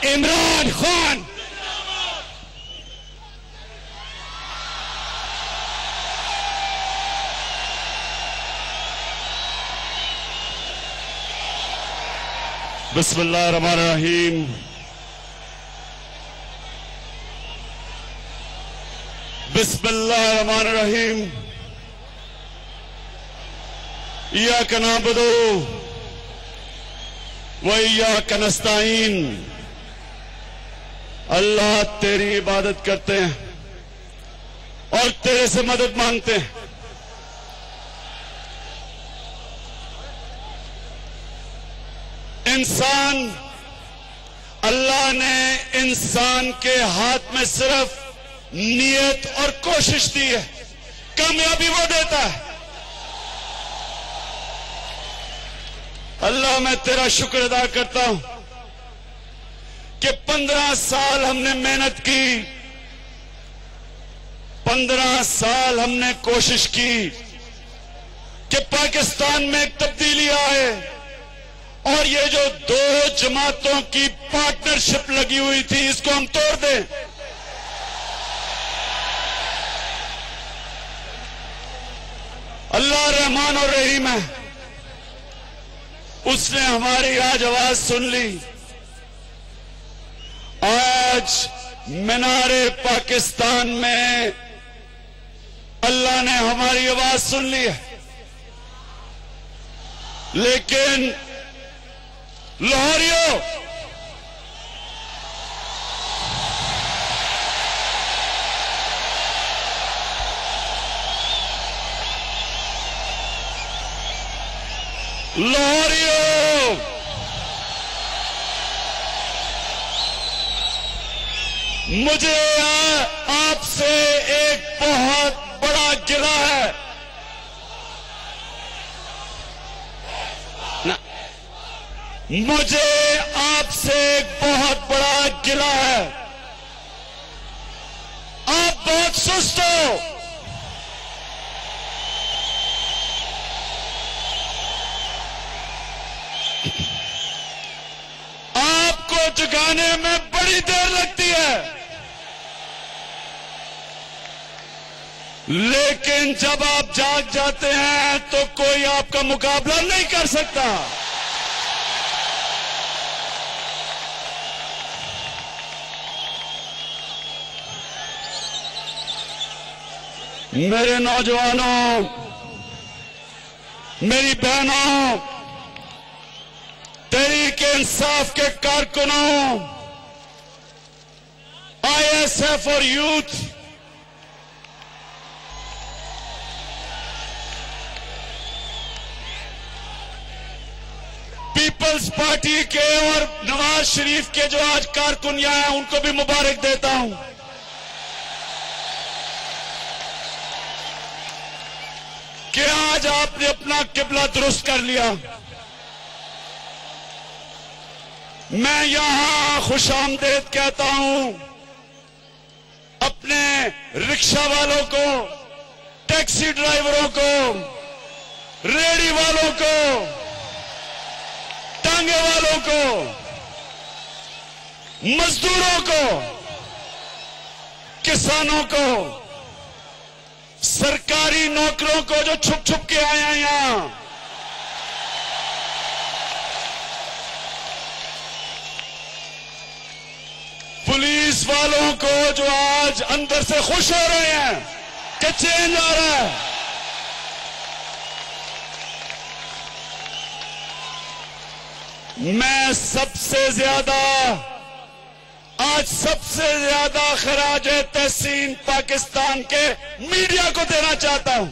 इमरान खान। बिस्मिल्लाहिर्रहमानिर्रहीम। बिस्मिल्लाहिर्रहमानिर्रहीम। इय्याका नअबुदु व इय्याका नस्तईन। अल्लाह तेरी इबादत करते हैं और तेरे से मदद मांगते हैं। इंसान, अल्लाह ने इंसान के हाथ में सिर्फ नियत और कोशिश दी है, कामयाबी वो देता है। अल्लाह मैं तेरा शुक्र अदा करता हूं कि 15 साल हमने मेहनत की, 15 साल हमने कोशिश की कि पाकिस्तान में एक तब्दीली आए और ये जो दो जमातों की पार्टनरशिप लगी हुई थी इसको हम तोड़ दें। अल्लाह रहमान और रहीम है, उसने हमारी आज आवाज सुन ली। आज मीनारे पाकिस्तान में अल्लाह ने हमारी आवाज सुन ली है, लेकिन लाहौरियों, लाहौरियों, मुझे आपसे एक बहुत बड़ा गिला है। मुझे आपसे एक बहुत बड़ा गिला है। आप बहुत सुस्त हो। आपको जगाने में बड़ी देर लगती है, लेकिन जब आप जाग जाते हैं तो कोई आपका मुकाबला नहीं कर सकता। मेरे नौजवानों, मेरी बहनों, तहरीक-ए-इंसाफ के कारकुनों, आईएसएफ और यूथ, पीपल्स पार्टी के और नवाज शरीफ के जो आज कारकुन यहाँ हैं उनको भी मुबारक देता हूं कि आज आपने अपना किबला दुरुस्त कर लिया। मैं यहां खुशामदीद कहता हूं अपने रिक्शा वालों को, टैक्सी ड्राइवरों को, रेहड़ी वालों को, टांगे वालों को, मजदूरों को, किसानों को, सरकारी नौकरों को जो छुप छुप के आए हैं यहां, पुलिस वालों को जो आज अंदर से खुश हो रहे हैं कि चेंज आ रहा है, मैं सबसे ज्यादा आज सबसे ज्यादा खराज तहसीन पाकिस्तान के मीडिया को देना चाहता हूं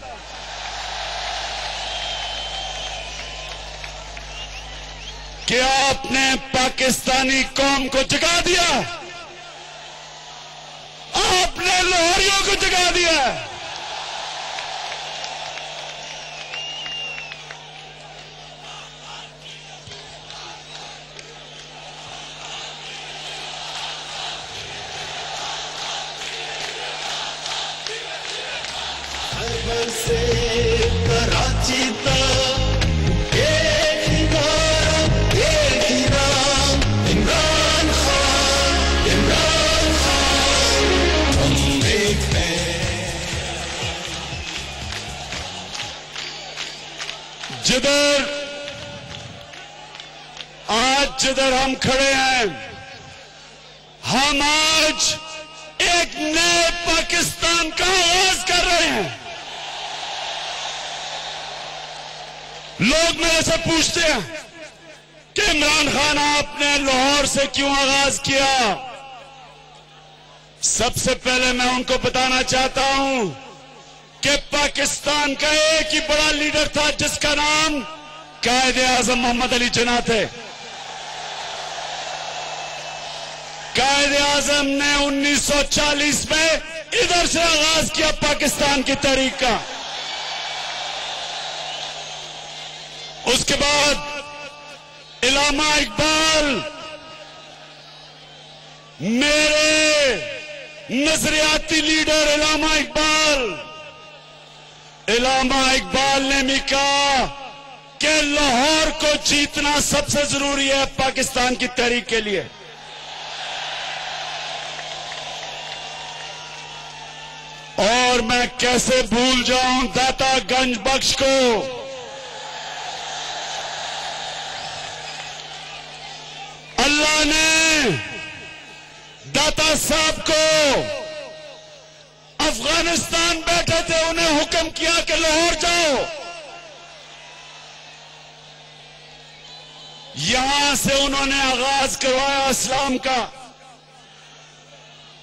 कि आपने पाकिस्तानी कौम को जगा दिया, आपने लाहौरियों को जगा दिया। से कराची तक एक ही नारा, एक ही नाम, इमरान खान। जिधर हम खड़े हैं, हम आज एक नए पाकिस्तान का आगाज कर रहे हैं। लोग मेरे से पूछते हैं कि इमरान खान आपने लाहौर से क्यों आगाज किया। सबसे पहले मैं उनको बताना चाहता हूं कि पाकिस्तान का एक ही बड़ा लीडर था जिसका नाम कायद-ए-आज़म मोहम्मद अली जिन्ना थे। कायद-ए-आज़म ने 1940 में इधर से आगाज किया पाकिस्तान की तहरीक का। उसके बाद इलामा इकबाल, मेरे नजरियाती लीडर इलामा इकबाल ने भी कहा कि लाहौर को जीतना सबसे जरूरी है पाकिस्तान की तहरीक के लिए। और मैं कैसे भूल जाऊं दाता गंज बख्श को। अल्लाह ने दाता साहब को अफगानिस्तान बैठे थे, उन्हें हुक्म किया कि लाहौर जाओ। यहां से उन्होंने आगाज करवाया इस्लाम का।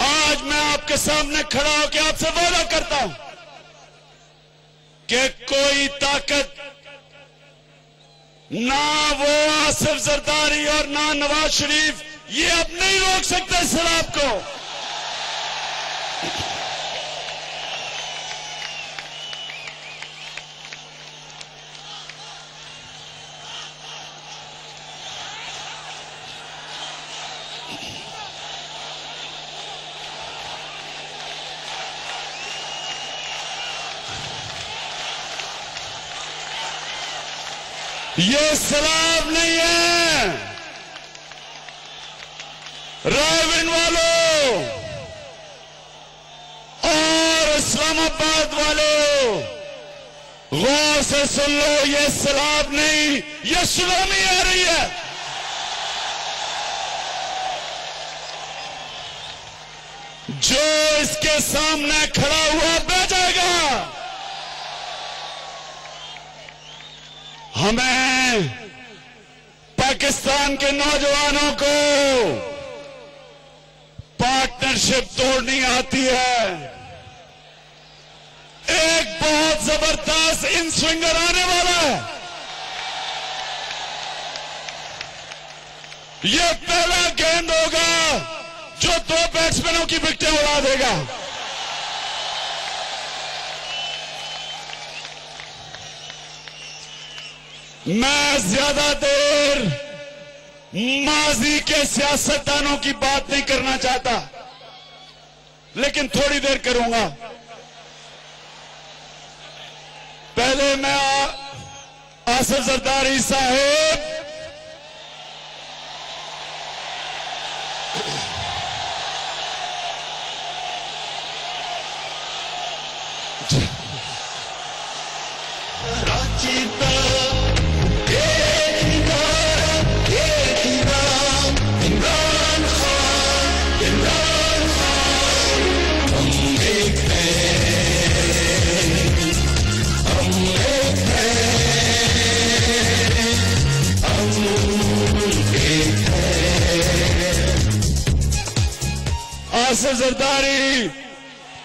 आज मैं आपके सामने खड़ा होकर आपसे वादा करता हूं कि कोई ताकत ना वो आसिफ जरदारी और ना नवाज शरीफ ये अब नहीं रोक सकते सैलाब को। ये सैलाब नहीं है। रायविंड वालों और इस्लामाबाद वालों, गौर से सुन लो, ये सैलाब नहीं, ये सुनामी आ रही है। जो इसके सामने खड़ा हुआ बह जाएगा। हमें पाकिस्तान के नौजवानों को पार्टनरशिप तोड़नी आती है। एक बहुत जबरदस्त इन स्विंगर आने वाला है। यह पहला गेंद होगा जो 2 बैट्समैनों की विकेटें उड़ा देगा। मैं ज्यादा देर माजी के सियासतदानों की बात नहीं करना चाहता, लेकिन थोड़ी देर करूंगा। पहले मैं आसिफ जरदारी साहब आसिफ जरदारी,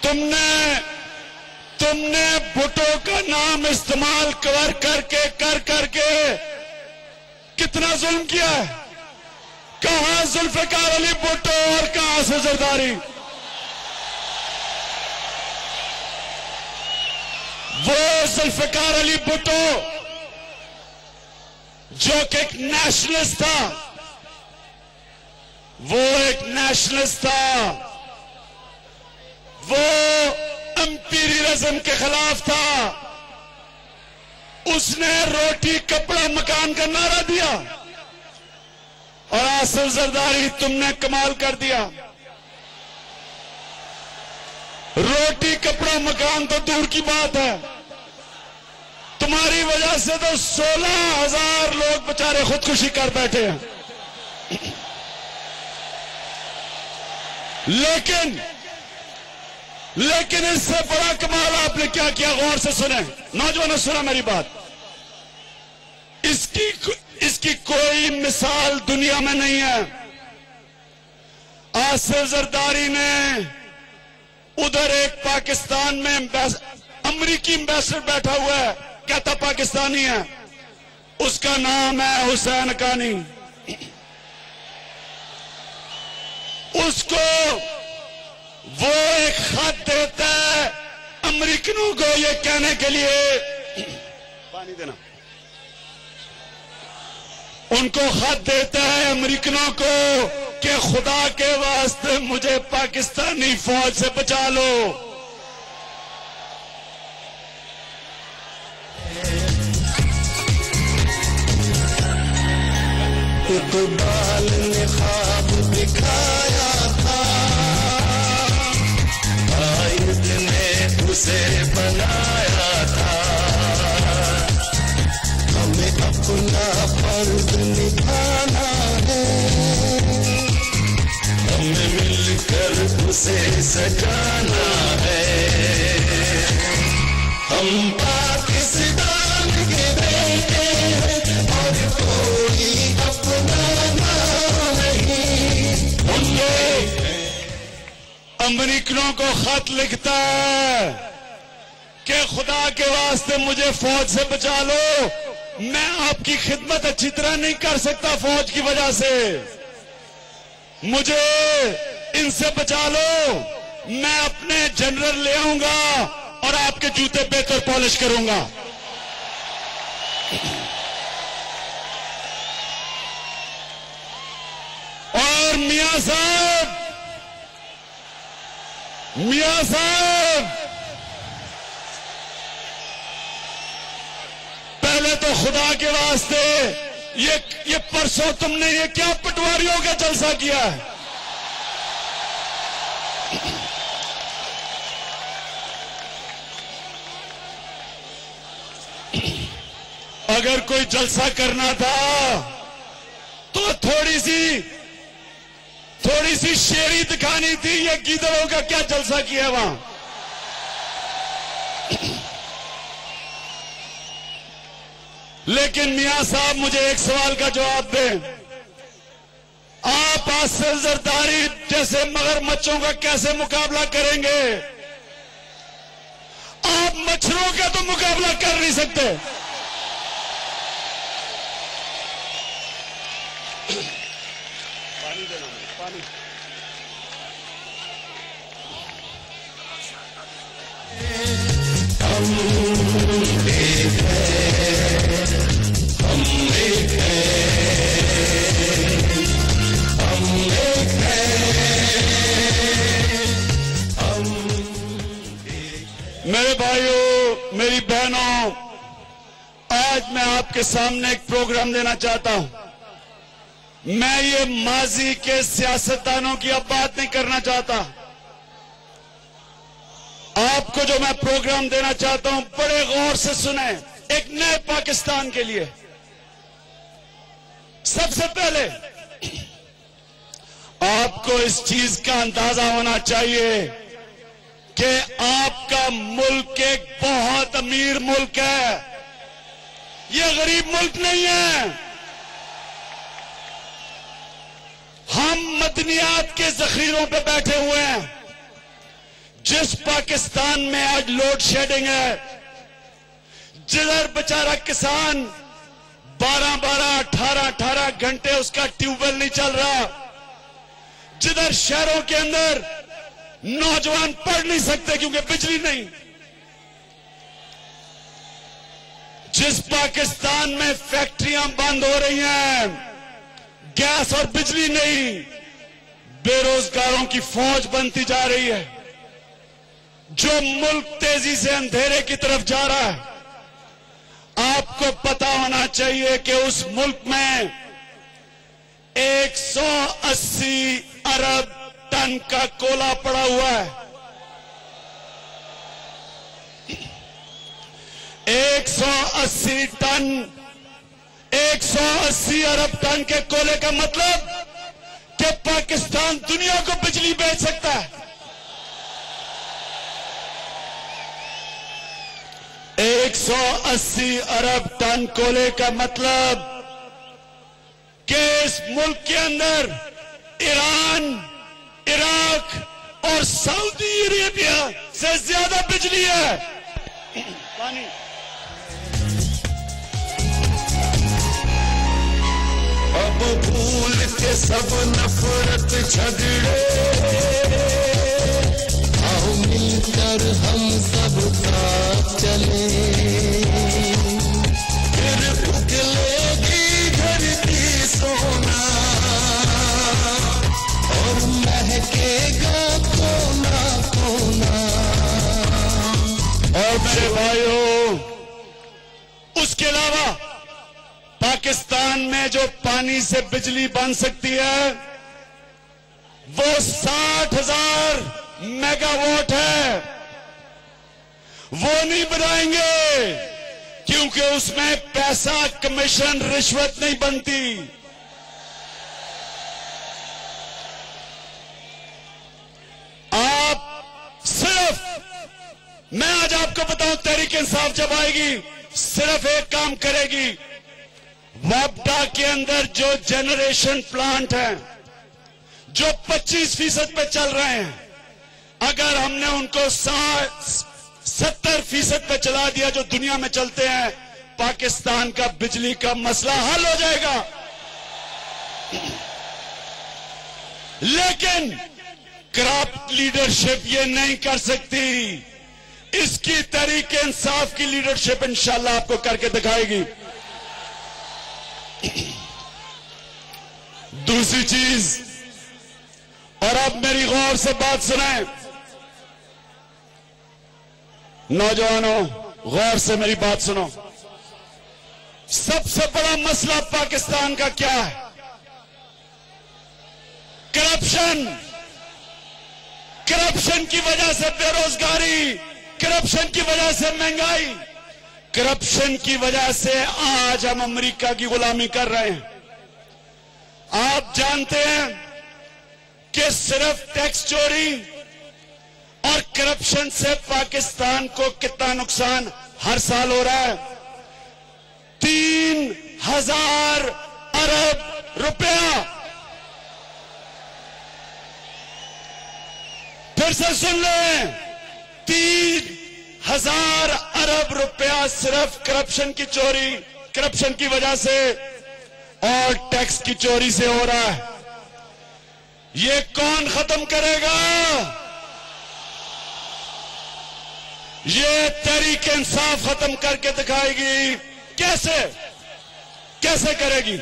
तुमने भुट्टो का नाम इस्तेमाल कर करके कितना जुल्म किया है। कहां जुल्फिकार अली भुट्टो और कहां आसिफ जरदारी। वो जुल्फिकार अली भुट्टो जो कि एक नेशनलिस्ट था, वो इंपीरियलिज्म के खिलाफ था। उसने रोटी कपड़ा मकान का नारा दिया। और आसिफ जरदारी, तुमने कमाल कर दिया। रोटी कपड़ा मकान तो दूर की बात है, तुम्हारी वजह से तो 16,000 लोग बेचारे खुदकुशी कर बैठे हैं। लेकिन इससे बड़ा कमाल आपने क्या किया, गौर से सुने नौजवानों, सुना मेरी बात। इसकी कोई मिसाल दुनिया में नहीं है। आसिफ जरदारी ने उधर एक पाकिस्तान में अमेरिकी एम्बेसडर बैठा हुआ है, कहता पाकिस्तानी है, उसका नाम है हुसैन हक्कानी। उसको वो एक खत देता है अमेरिकनों को ये कहने के लिए, पानी देना, उनको खत देता है अमेरिकनों को कि खुदा के वास्ते मुझे पाकिस्तानी फौज से बचा लो। इकबाल ने ख्वाब दिखाया था, आयत ने उसे बनाया था। हमें अपना फर्ज निभाना है, हमें मिलकर उसे सजाना है। हम पाकिस्तान के बेटे हैं और कोई अपना नहीं। हम लोग अमेरिकनों को खत लिखता है कि खुदा के वास्ते मुझे फौज से बचा लो, मैं आपकी खिदमत अच्छी तरह नहीं कर सकता फौज की वजह से, मुझे इनसे बचा लो, मैं अपने जनरल ले आऊंगा और आपके जूते बेहतर पॉलिश करूंगा। और मियां साहब पहले तो खुदा के वास्ते ये परसों तुमने ये क्या पटवारियों का जलसा किया है? अगर कोई जलसा करना था तो थोड़ी सी शेरी दिखानी थी। ये गीदड़ों का क्या जलसा किया है वहां? लेकिन मियां साहब मुझे एक सवाल का जवाब दें, आप आसिफ जरदारी जैसे मगरमच्छों का कैसे मुकाबला करेंगे? आप मच्छरों का तो मुकाबला कर नहीं सकते। पानी देना, पानी। मेरे भाइयों, मेरी बहनों, आज मैं आपके सामने एक प्रोग्राम देना चाहता हूं। मैं ये माजी के सियासतदानों की अब बात नहीं करना चाहता। आपको जो मैं प्रोग्राम देना चाहता हूं, बड़े गौर से सुने, एक नए पाकिस्तान के लिए। सबसे पहले आपको इस चीज का अंदाजा होना चाहिए कि आपका मुल्क एक बहुत अमीर मुल्क है, ये गरीब मुल्क नहीं है। हम मदनियात के जखीरों पे बैठे हुए हैं। जिस पाकिस्तान में आज लोड शेडिंग है, जिधर बेचारा किसान 12-12, 18-18 घंटे उसका ट्यूबवेल नहीं चल रहा, जिधर शहरों के अंदर नौजवान पढ़ नहीं सकते क्योंकि बिजली नहीं, जिस पाकिस्तान में फैक्ट्रियां बंद हो रही हैं, गैस और बिजली नहीं, बेरोजगारों की फौज बनती जा रही है, जो मुल्क तेजी से अंधेरे की तरफ जा रहा है, आपको पता होना चाहिए कि उस मुल्क में 180 अरब टन का कोला पड़ा हुआ है। 180 अरब टन के कोले का मतलब पाकिस्तान दुनिया को बिजली बेच सकता है। 180 अरब टन कोयले का मतलब कि इस मुल्क के अंदर ईरान, इराक और सऊदी अरेबिया से ज्यादा बिजली है। पानी अब भूल के सब नफरत झगड़े, आओ मिलकर हम सब साथ चले, फिर उगलेगी धरती सोना और महकेगा कोना कोना। और मेरे भाइयों, उसके अलावा पाकिस्तान में जो पानी से बिजली बन सकती है वो 60,000 मेगावाट है। वो नहीं बनाएंगे क्योंकि उसमें पैसा, कमीशन, रिश्वत नहीं बनती। आप सिर्फ, मैं आज आपको बताऊं, तहरीक इंसाफ जब आएगी सिर्फ एक काम करेगी। वापडा के अंदर जो जनरेशन प्लांट है जो 25% पे चल रहे हैं, अगर हमने उनको 70% पे चला दिया जो दुनिया में चलते हैं, पाकिस्तान का बिजली का मसला हल हो जाएगा। लेकिन करप्ट लीडरशिप ये नहीं कर सकती। इसकी तहरीक इंसाफ की लीडरशिप इंशाल्लाह आपको करके दिखाएगी। दूसरी चीज, और अब मेरी गौर से बात सुनाएं नौजवानों, गौर से मेरी बात सुनो। सबसे बड़ा मसला पाकिस्तान का क्या है? करप्शन। करप्शन की वजह से बेरोजगारी, करप्शन की वजह से महंगाई, करप्शन की वजह से आज हम अमेरिका की गुलामी कर रहे हैं। आप जानते हैं कि सिर्फ टैक्स चोरी और करप्शन से पाकिस्तान को कितना नुकसान हर साल हो रहा है? 3,000 अरब रुपया। फिर से सुन लें, 3,000 अरब रुपया सिर्फ करप्शन की चोरी, करप्शन की वजह से और टैक्स की चोरी से हो रहा है। ये कौन खत्म करेगा? ये तहरीक इंसाफ खत्म करके दिखाएगी। कैसे कैसे करेगी?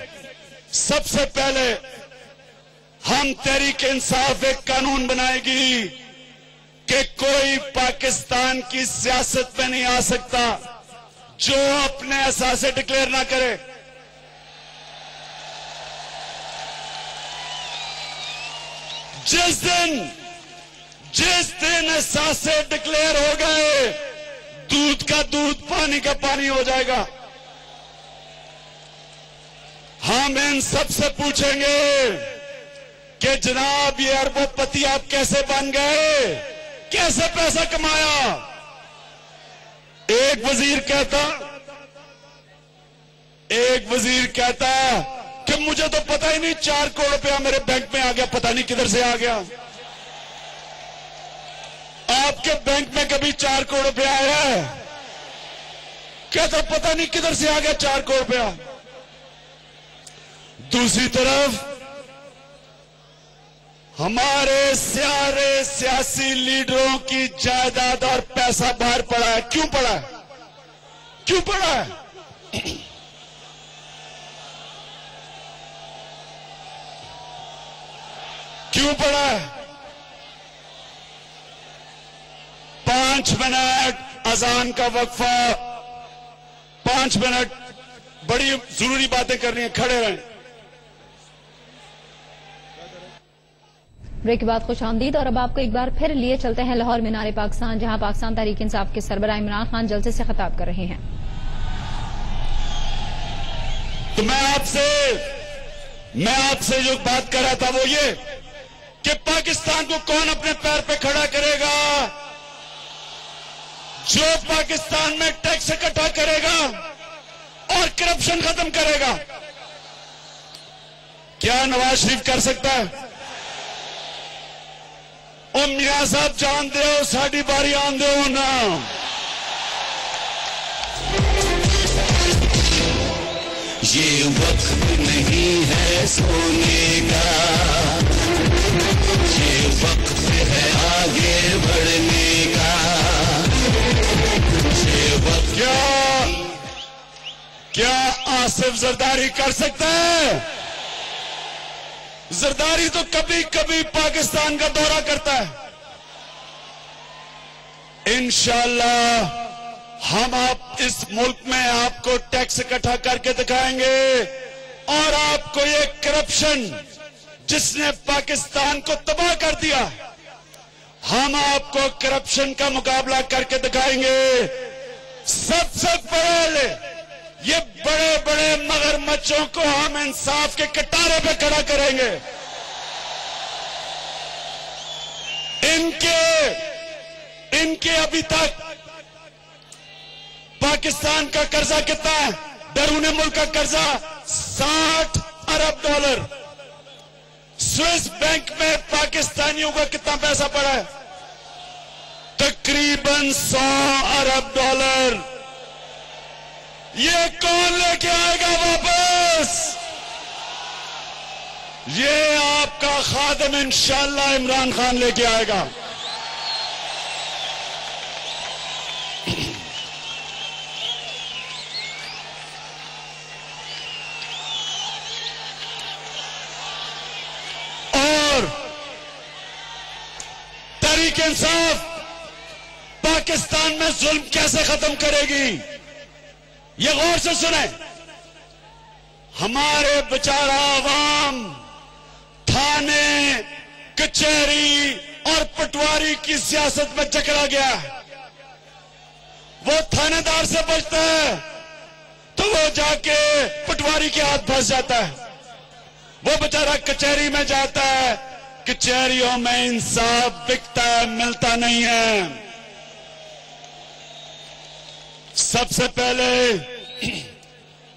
सबसे पहले हम तहरीक इंसाफ एक कानून बनाएगी कि कोई पाकिस्तान की सियासत में नहीं आ सकता जो अपने असासे डिक्लेयर ना करे। जिस दिन असासे डिक्लेयर हो गए, दूध का दूध, पानी का पानी हो जाएगा। हम इन सबसे पूछेंगे कि जनाब ये अरबोपति आप कैसे बन गए, कैसे पैसा कमाया? एक वजीर कहता कि मुझे तो पता ही नहीं, 4 करोड़ रुपया मेरे बैंक में आ गया, पता नहीं किधर से आ गया। आपके बैंक में कभी 4 करोड़ रुपया आया है? कहता पता नहीं किधर से आ गया 4 करोड़ रुपया। दूसरी तरफ हमारे सारे सियासी लीडरों की जायदाद और पैसा बाहर पड़ा है। क्यों पड़ा है? क्यों पड़ा है? क्यों पड़ा है? 5 मिनट अजान का वक्फा, 5 मिनट, बड़ी जरूरी बातें करनी है, खड़े रहें। ब्रेक के बाद खुशामदीद। और अब आपको एक बार फिर लिए चलते हैं लाहौर मीनार पाकिस्तान, जहां पाकिस्तान तहरीक इंसाफ के सरबराह इमरान खान जलसे से खिताब कर रहे हैं। तो मैं आपसे मैं आपसे जो बात कर रहा था वो ये कि पाकिस्तान को कौन अपने पैर पे खड़ा करेगा? जो पाकिस्तान में टैक्स इकट्ठा करेगा और करप्शन खत्म करेगा। क्या नवाज शरीफ कर सकता है? ओ मियां साहब जानते हो साड़ी बारी आंदे हो ना। ये वक्त नहीं है सोने का, ये वक्त है आगे बढ़ने का। ये वक्त क्या आसिफ जरदारी कर सकता है? जरदारी तो कभी कभी पाकिस्तान का दौरा करता है। इंशाअल्लाह हम आप इस मुल्क में आपको टैक्स इकट्ठा करके दिखाएंगे और आपको ये करप्शन जिसने पाकिस्तान को तबाह कर दिया, हम आपको करप्शन का मुकाबला करके दिखाएंगे। सबसे पहले ये बड़े बड़े मगरमच्छों को हम इंसाफ के कटारे पे खड़ा करेंगे। इनके अभी तक पाकिस्तान का कर्जा कितना है? बैरून मुल्क का कर्जा 60 अरब डॉलर। स्विस बैंक में पाकिस्तानियों का कितना पैसा पड़ा है? तकरीबन 100 अरब डॉलर। ये कौन लेके आएगा वापस? ये आपका खादिम इंशाअल्लाह इमरान खान लेके आएगा। तहरीक इंसाफ पाकिस्तान में जुल्म कैसे खत्म करेगी? ये गौर से सुने। हमारे बेचारा आवाम थाने, कचहरी और पटवारी की सियासत में जकड़ा गया। वो थानेदार से बचता है तो वो जाके पटवारी के हाथ फंस जाता है। वो बेचारा कचहरी में जाता है, कचहरियों में इंसाफ बिकता है, मिलता नहीं है। सबसे पहले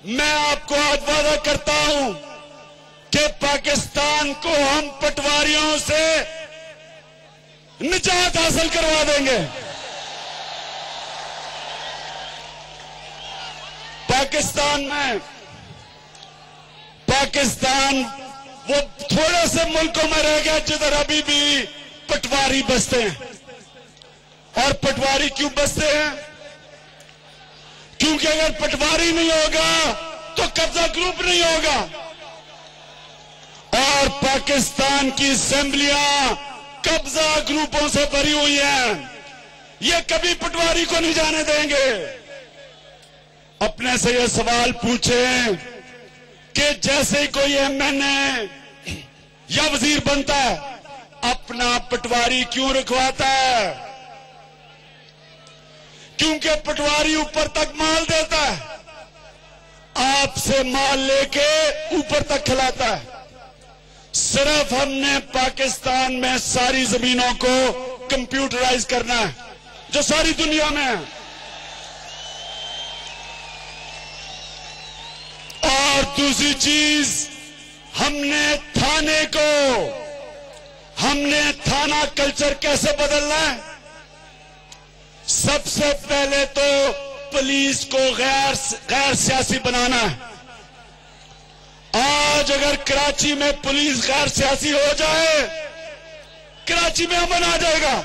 मैं आपको आज वादा करता हूं कि पाकिस्तान को हम पटवारियों से निजात हासिल करवा देंगे। पाकिस्तान वो थोड़े से मुल्कों में रह गया जिधर अभी भी पटवारी बसते हैं। और पटवारी क्यों बसते हैं? क्योंकि अगर पटवारी नहीं होगा तो कब्जा ग्रुप नहीं होगा। और पाकिस्तान की असेंबलियां कब्जा ग्रुपों से भरी हुई हैं। ये कभी पटवारी को नहीं जाने देंगे। अपने से ये सवाल पूछें कि जैसे ही कोई एमएनए या वजीर बनता है, अपना पटवारी क्यों रखवाता है? क्योंकि पटवारी ऊपर तक माल देता है, आपसे माल लेके ऊपर तक खिलाता है। सिर्फ हमने पाकिस्तान में सारी जमीनों को कंप्यूटराइज करना है जो सारी दुनिया में है। और दूसरी चीज, हमने थाना कल्चर कैसे बदलना है? सबसे पहले तो पुलिस को गैर सियासी बनाना है। आज अगर कराची में पुलिस गैर सियासी हो जाए, कराची में अमन आ जाएगा।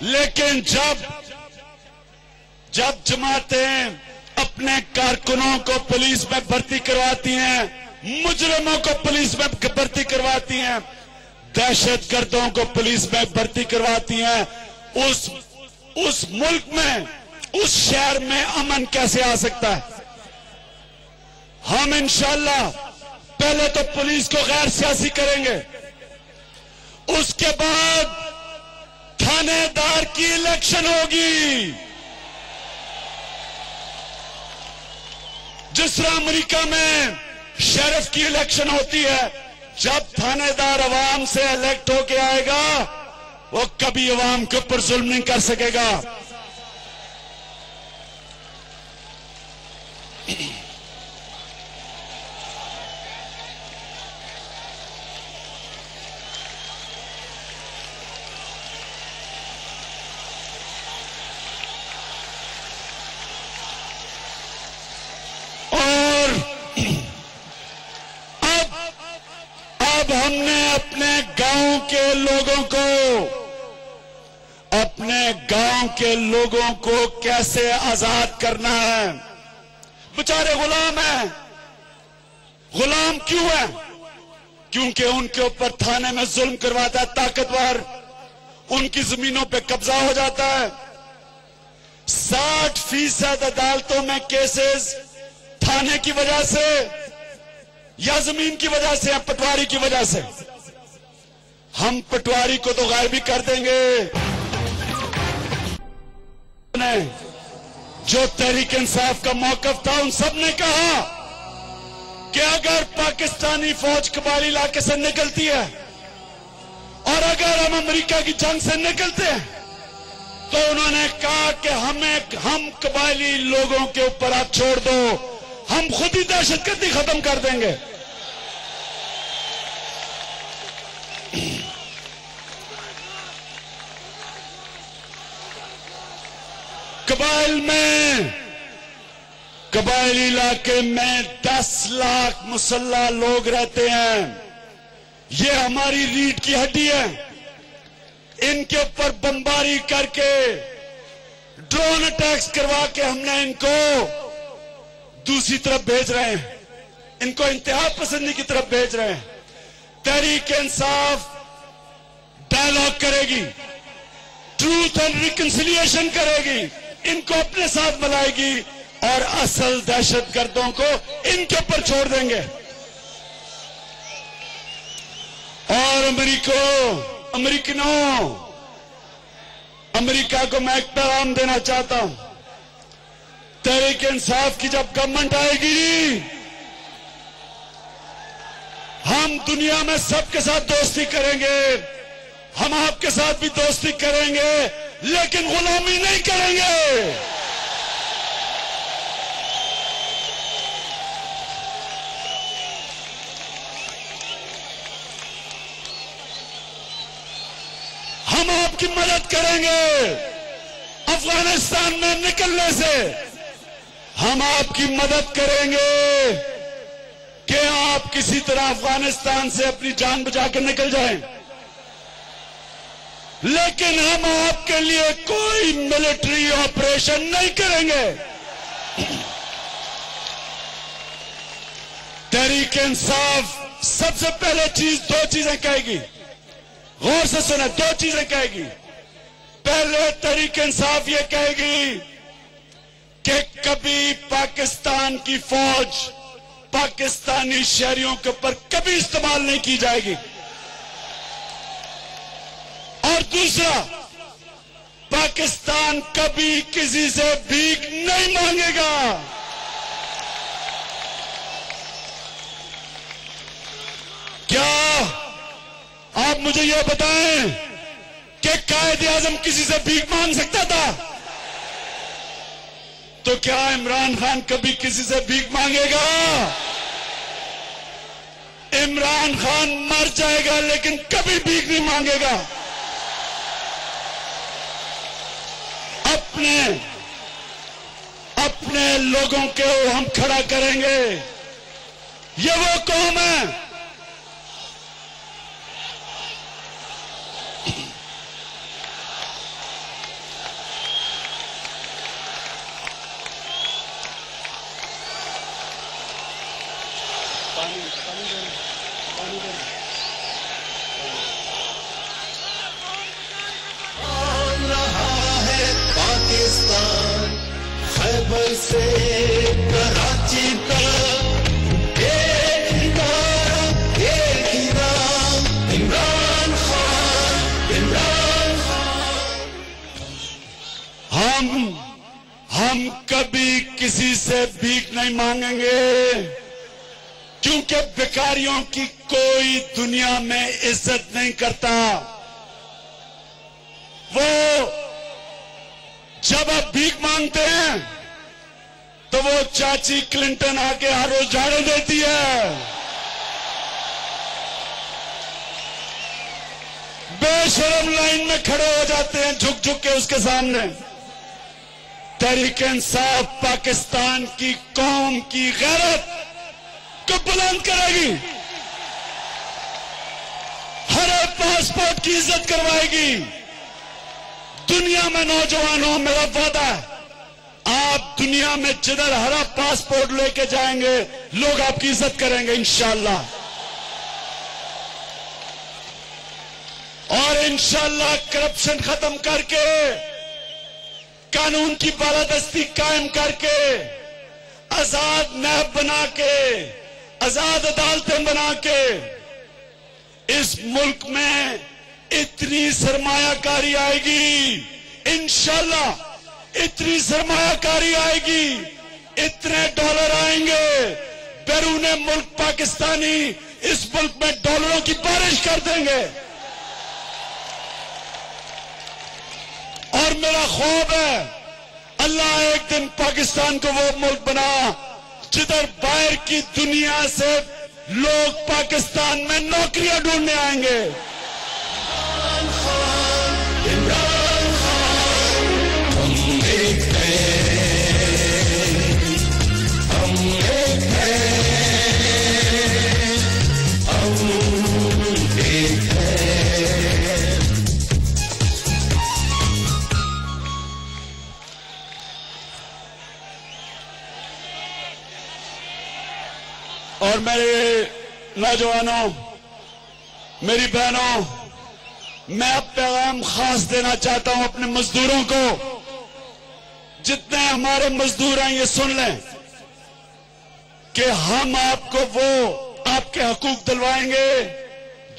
लेकिन जब जमातें अपने कारकुनों को पुलिस में भर्ती करवाती हैं, मुजरिमों को पुलिस में भर्ती करवाती हैं, दहशतगर्दों को पुलिस में भर्ती करवाती हैं, उस मुल्क में, उस शहर में अमन कैसे आ सकता है? हम इंशाअल्लाह पहले तो पुलिस को गैर सियासी करेंगे, उसके बाद थानेदार की इलेक्शन होगी। जिस तरह अमेरिका में शेरिफ की इलेक्शन होती है, जब थानेदार अवाम से इलेक्ट होके आएगा वो कभी अवाम के ऊपर जुल्म नहीं कर सकेगा। अब हमने अपने गांव के लोगों को कैसे आजाद करना है। बेचारे गुलाम हैं। गुलाम क्यों है? क्योंकि उनके ऊपर थाने में जुल्म करवाता है ताकतवर, उनकी जमीनों पे कब्जा हो जाता है। 60% अदालतों में केसेस थाने की वजह से या जमीन की वजह से या पटवारी की वजह से। हम पटवारी को तो गायब भी कर देंगे। जो तहरीक इंसाफ का मौकफ था, उन सब ने कहा कि अगर पाकिस्तानी फौज कबायली इलाके से निकलती है और अगर हम अमेरिका की जंग से निकलते हैं, तो उन्होंने कहा कि हम कबायली लोगों के ऊपर आप छोड़ दो, हम खुद ही दहशतगर्दी खत्म कर देंगे। कबायली इलाके में 10 लाख मुसल्ला लोग रहते हैं। ये हमारी रीढ़ की हड्डी है। इनके ऊपर बमबारी करके, ड्रोन अटैक्स करवा के हमने इनको दूसरी तरफ भेज रहे हैं, इनको इंतहा पसंदी की तरफ भेज रहे हैं। तहरीक इंसाफ डायलॉग करेगी, ट्रूथ एंड रिकंसिलिएशन करेगी, इनको अपने साथ मिलाएगी और असल दहशतगर्दों को इनके ऊपर छोड़ देंगे। और अमेरिका को मैं एक पैगाम देना चाहता हूं। तहरीक इंसाफ की जब गवर्नमेंट आएगी, हम दुनिया में सबके साथ दोस्ती करेंगे, हम आपके साथ भी दोस्ती करेंगे, लेकिन गुलामी नहीं करेंगे। हम आपकी मदद करेंगे अफगानिस्तान में निकलने से। हम आपकी मदद करेंगे कि आप किसी तरह अफगानिस्तान से अपनी जान बचा कर निकल जाएं, लेकिन हम आपके लिए कोई मिलिट्री ऑपरेशन नहीं करेंगे। तहरीक इंसाफ सबसे पहले दो चीजें कहेगी, गौर से सुने, 2 चीजें कहेगी। पहले तहरीक इंसाफ ये कहेगी कि कभी पाकिस्तान की फौज पाकिस्तानी शहरियों के ऊपर कभी इस्तेमाल नहीं की जाएगी। और दूसरा, पाकिस्तान कभी किसी से भीख नहीं मांगेगा। क्या आप मुझे यह बताएं कि कायद-ए-आज़म किसी से भीख मांग सकता था? तो क्या इमरान खान कभी किसी से भीख मांगेगा? इमरान खान मर जाएगा लेकिन कभी भीख नहीं मांगेगा। अपने लोगों को हम खड़ा करेंगे। ये वो कौम है पाकिस्तान खैबर से कराची तक एक ही नारा नहीं मांगेंगे, क्योंकि भिखारियों की कोई दुनिया में इज्जत नहीं करता। वो जब आप भीख मांगते हैं तो वो चाची क्लिंटन आके हर रोज झाड़ू देती है, बेशरम लाइन में खड़े हो जाते हैं झुक झुक के उसके सामने। तहरीक-ए-इंसाफ पाकिस्तान की कौम की गैरत को बुलंद करेगी, हर एक पासपोर्ट की इज्जत करवाएगी। दुनिया में नौजवानों, मेरा वादा है, आप दुनिया में जिधर हरा पासपोर्ट लेके जाएंगे लोग आपकी इज्जत करेंगे इंशाअल्लाह। और इंशाअल्लाह करप्शन खत्म करके, कानून की बालादस्ती कायम करके, आजाद नैब बना के, आजाद अदालतें बना के इस मुल्क में इतनी सरमायाकारी आएगी, इंशाअल्लाह इतनी सरमायाकारी आएगी, इतने डॉलर आएंगे, बैरूने मुल्क पाकिस्तानी इस मुल्क में डॉलरों की बारिश कर देंगे। और मेरा ख्वाब है अल्लाह एक दिन पाकिस्तान को वो मुल्क बना जिधर बाहर की दुनिया से लोग पाकिस्तान में नौकरियां ढूंढने आएंगे। और मेरे नौजवानों, मेरी बहनों, मैं अब पैगाम खास देना चाहता हूं अपने मजदूरों को। जितने हमारे मजदूर हैं ये सुन लें कि हम आपको वो आपके हकूक दिलवाएंगे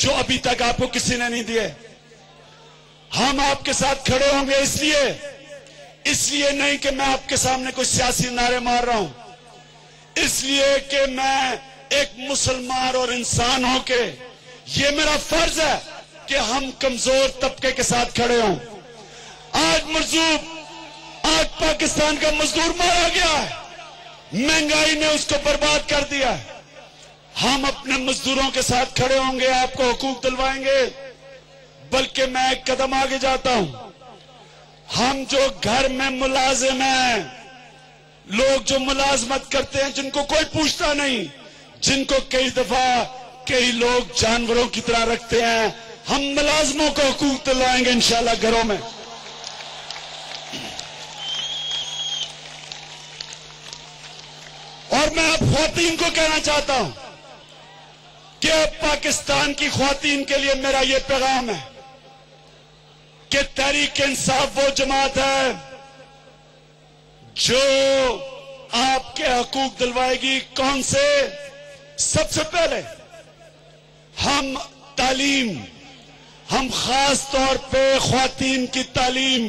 जो अभी तक आपको किसी ने नहीं दिए। हम आपके साथ खड़े होंगे, इसलिए नहीं कि मैं आपके सामने कोई सियासी नारे मार रहा हूं, इसलिए कि मैं एक मुसलमान और इंसान हो के ये मेरा फर्ज है कि हम कमजोर तबके के साथ खड़े हों। आज पाकिस्तान का मजदूर मारा गया है, महंगाई ने उसको बर्बाद कर दिया है। हम अपने मजदूरों के साथ खड़े होंगे, आपको हुकूक दिलवाएंगे। बल्कि मैं एक कदम आगे जाता हूं, हम जो घर में मुलाजिम हैं, लोग जो मुलाजमत करते हैं, जिनको कोई पूछता नहीं, जिनको कई दफा कई लोग जानवरों की तरह रखते हैं, हम मुलाजमों को हुकूक दिलवाएंगे इंशाअल्लाह घरों में। और मैं अब ख्वातीन को कहना चाहता हूं कि पाकिस्तान की ख्वातीन के लिए मेरा यह पैगाम है कि तहरीक-ए-इंसाफ वो जमात है जो आपके हकूक दिलवाएगी। कौन से? सबसे पहले हम तालीम, हम खास तौर पे ख्वातीन की तालीम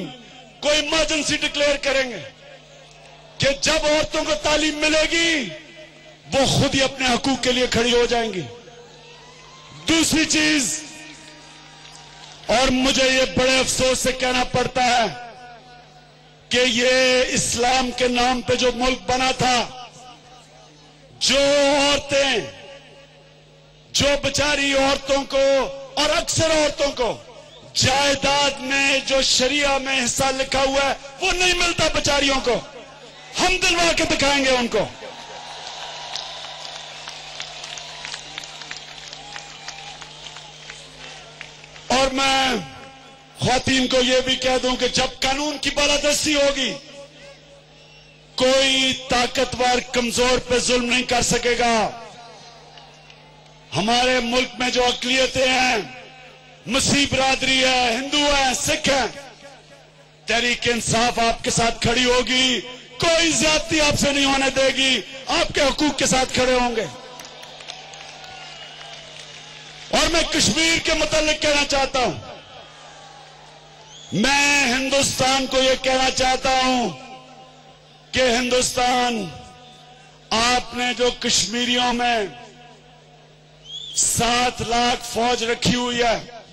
को इमरजेंसी डिक्लेयर करेंगे कि जब औरतों को तालीम मिलेगी वो खुद ही अपने हकूक के लिए खड़ी हो जाएंगी। दूसरी चीज, और मुझे ये बड़े अफसोस से कहना पड़ता है कि ये इस्लाम के नाम पे जो मुल्क बना था, जो औरतें, जो बेचारी औरतों को और अक्सर औरतों को जायदाद में जो शरिया में हिस्सा लिखा हुआ है वो नहीं मिलता बेचारियों को, हम दिलवा के दिखाएंगे उनको। और मैं ख्वातीन को यह भी कह दूं कि जब कानून की बालादस्ती होगी, कोई ताकतवर कमजोर पे जुल्म नहीं कर सकेगा। हमारे मुल्क में जो अक़लियतें हैं, मसीह बिरादरी है, हिंदू है, सिख है, तहरीक-ए-इंसाफ आपके साथ खड़ी होगी, कोई ज्यादती आपसे नहीं होने देगी, आपके हुकूक के साथ खड़े होंगे। और मैं कश्मीर के मुतालिक कहना चाहता हूं, मैं हिंदुस्तान को यह कहना चाहता हूं कि हिंदुस्तान आपने जो कश्मीरियों में 7 लाख फौज रखी हुई है,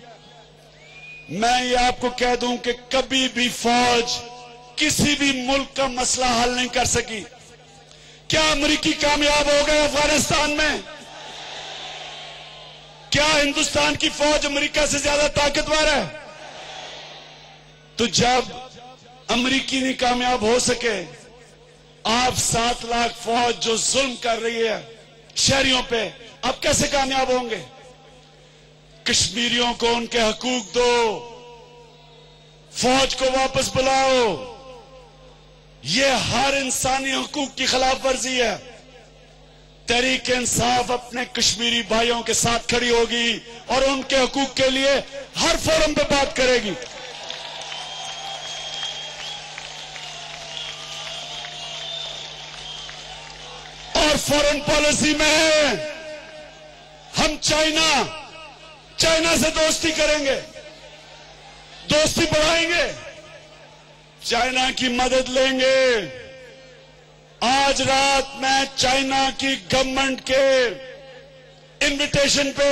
मैं ये आपको कह दूं कि कभी भी फौज किसी भी मुल्क का मसला हल नहीं कर सकी। क्या अमेरिकी कामयाब हो गए अफगानिस्तान में? क्या हिंदुस्तान की फौज अमेरिका से ज्यादा ताकतवर है? तो जब अमेरिकी नहीं कामयाब हो सके, आप 7 लाख फौज जो जुल्म कर रही है शहरियों पे, आप कैसे कामयाब होंगे? कश्मीरियों को उनके हकूक दो, फौज को वापस बुलाओ। ये हर इंसानी हकूक की खिलाफ वर्जी है। तहरीक इंसाफ अपने कश्मीरी भाइयों के साथ खड़ी होगी और उनके हकूक के लिए हर फोरम पे बात करेगी। और फॉरेन पॉलिसी में हम चाइना से दोस्ती करेंगे, दोस्ती बढ़ाएंगे, चाइना की मदद लेंगे। आज रात मैं चाइना की गवर्नमेंट के इनविटेशन पे,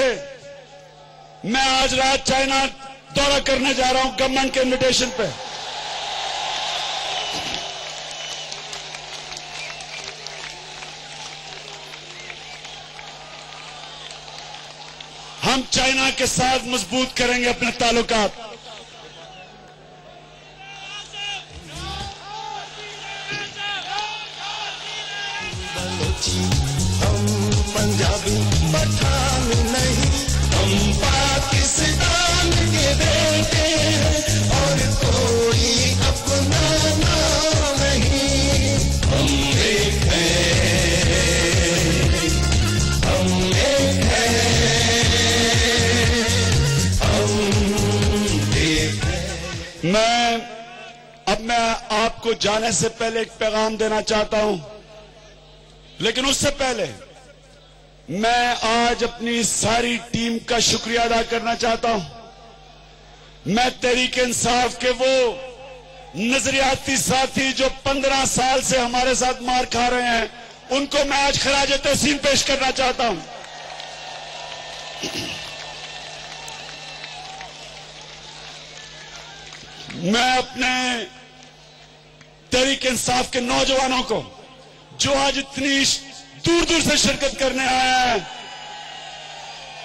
मैं आज रात चाइना दौरा करने जा रहा हूं गवर्नमेंट के इनविटेशन पे। हम चाइना के साथ मजबूत करेंगे अपने ताल्लुकात। हम पंजाबी पठान नहीं, हम पाकिस्तान के बेटे हैं और कोई अपना नाम नहीं। हम एक हैं, हम एक हैं, हम एक हैं। मैं आपको जाने से पहले एक पैगाम देना चाहता हूं, लेकिन उससे पहले मैं आज अपनी सारी टीम का शुक्रिया अदा करना चाहता हूं। मैं तहरीक इंसाफ के वो नजरियाती साथी जो 15 साल से हमारे साथ मार खा रहे हैं, उनको मैं आज खराज तहसीन पेश करना चाहता हूं। मैं अपने तहरीक इंसाफ के नौजवानों को जो आज इतनी दूर दूर से शिरकत करने आया है,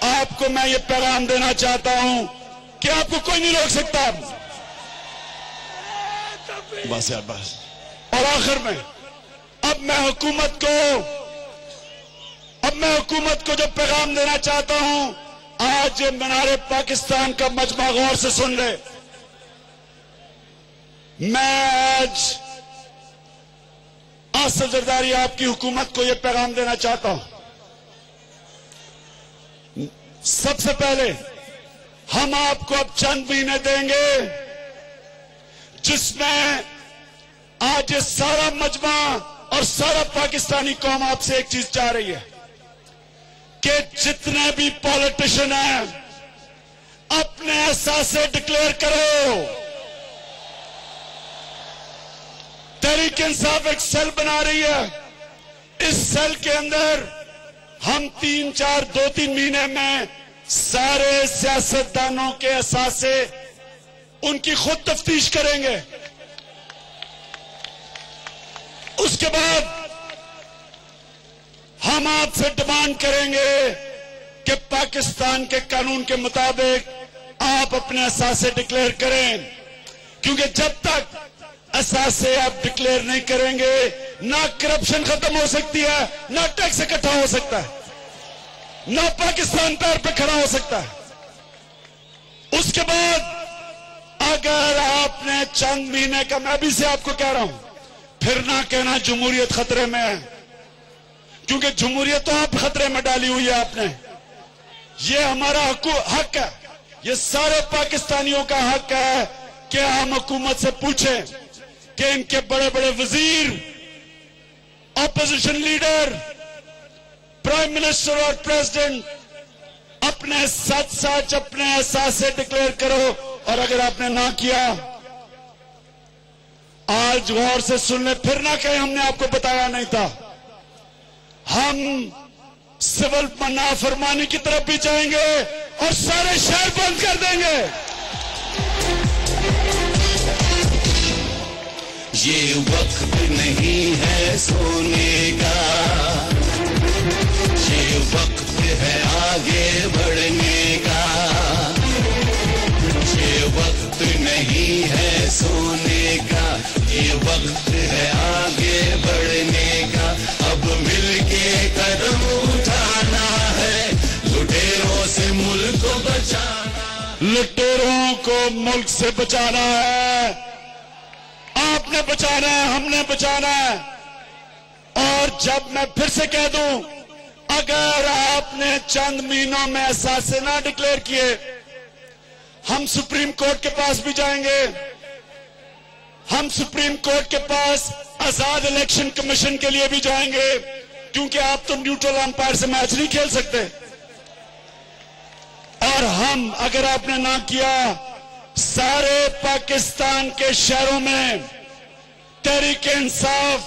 आपको मैं ये पैगाम देना चाहता हूं कि आपको कोई नहीं रोक सकता। बस यार बस। और आखिर में अब मैं हुकूमत को जो पैगाम देना चाहता हूं, आज मीनारे पाकिस्तान का मजमा गौर से सुन ले। मैं आज आसिफ जरदारी आपकी हुकूमत को यह पैगाम देना चाहता हूं। सबसे पहले हम आपको अब चंद महीने देंगे जिसमें आज ये सारा मजमा और सारा पाकिस्तानी कौम आपसे एक चीज चाह रही है कि जितने भी पॉलिटिशियन हैं अपने एहसासे डिक्लेयर करो। तहरीक इंसाफ एक सेल बना रही है, इस सेल के अंदर हम 2-3 महीने में सारे सियासतदानों के एहसासे उनकी खुद तफ्तीश करेंगे। उसके बाद हम आपसे डिमांड करेंगे कि पाकिस्तान के कानून के मुताबिक आप अपने एहसासे डिक्लेयर करें, क्योंकि जब तक एहसासे आप डिक्लेयर नहीं करेंगे, ना करप्शन खत्म हो सकती है, ना टैक्स इकट्ठा हो सकता है, ना पाकिस्तान पैर पे खड़ा हो सकता है। उसके बाद अगर आपने चंद महीने का, मैं अभी से आपको कह रहा हूं, फिर ना कहना जमहूरियत खतरे में है, क्योंकि जमहूरियत तो आप खतरे में डाली हुई है आपने। ये हमारा हक है, ये सारे पाकिस्तानियों का हक है कि हम हुकूमत से पूछें कि इनके बड़े बड़े वजीर, ऑपोजिशन लीडर, प्राइम मिनिस्टर और प्रेसिडेंट अपने सच अपने एहसास से डिक्लेयर करो। और अगर आपने ना किया, आज गौर से सुन ले, फिर ना कहें हमने आपको बताया नहीं था। हम सिविल नाफरमानी की तरफ भी जाएंगे और सारे शहर बंद कर देंगे। ये वक्त नहीं है सोने का, ये वक्त है आगे बढ़ने का। ये वक्त नहीं है सोने का, ये वक्त है आगे बढ़ने का। अब मिलके कदम उठाना है, लुटेरों से मुल्क को बचाना। लुटेरों को मुल्क से बचाना है, आपने बचाना है, हमने बचाना है। और जब मैं फिर से कह दूं, अगर आपने चंद महीनों में एहसास ना डिक्लेयर किए, हम सुप्रीम कोर्ट के पास भी जाएंगे। हम सुप्रीम कोर्ट के पास आजाद इलेक्शन कमीशन के लिए भी जाएंगे, क्योंकि आप तो न्यूट्रल अंपायर से मैच नहीं खेल सकते। और हम, अगर आपने ना किया, सारे पाकिस्तान के शहरों में तहरीक-ए-इंसाफ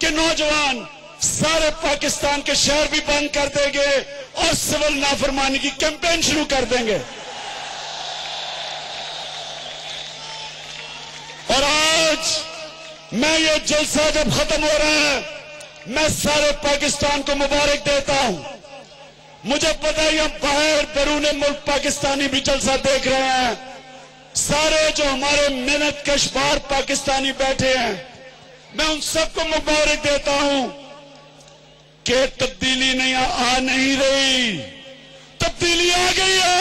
के नौजवान सारे पाकिस्तान के शहर भी बंद कर देंगे और सिविल नाफरमानी की कैंपेन शुरू कर देंगे। और आज मैं ये जलसा जब खत्म हो रहा है, मैं सारे पाकिस्तान को मुबारक देता हूं। मुझे पता है हम बाहर बैरून मुल्क पाकिस्तानी भी जलसा देख रहे हैं। सारे जो हमारे मेहनत कश बाहर पाकिस्तानी बैठे हैं, मैं उन सबको मुबारक देता हूं कि तब्दीली नहीं आ नहीं रही, तब्दीली आ गई है।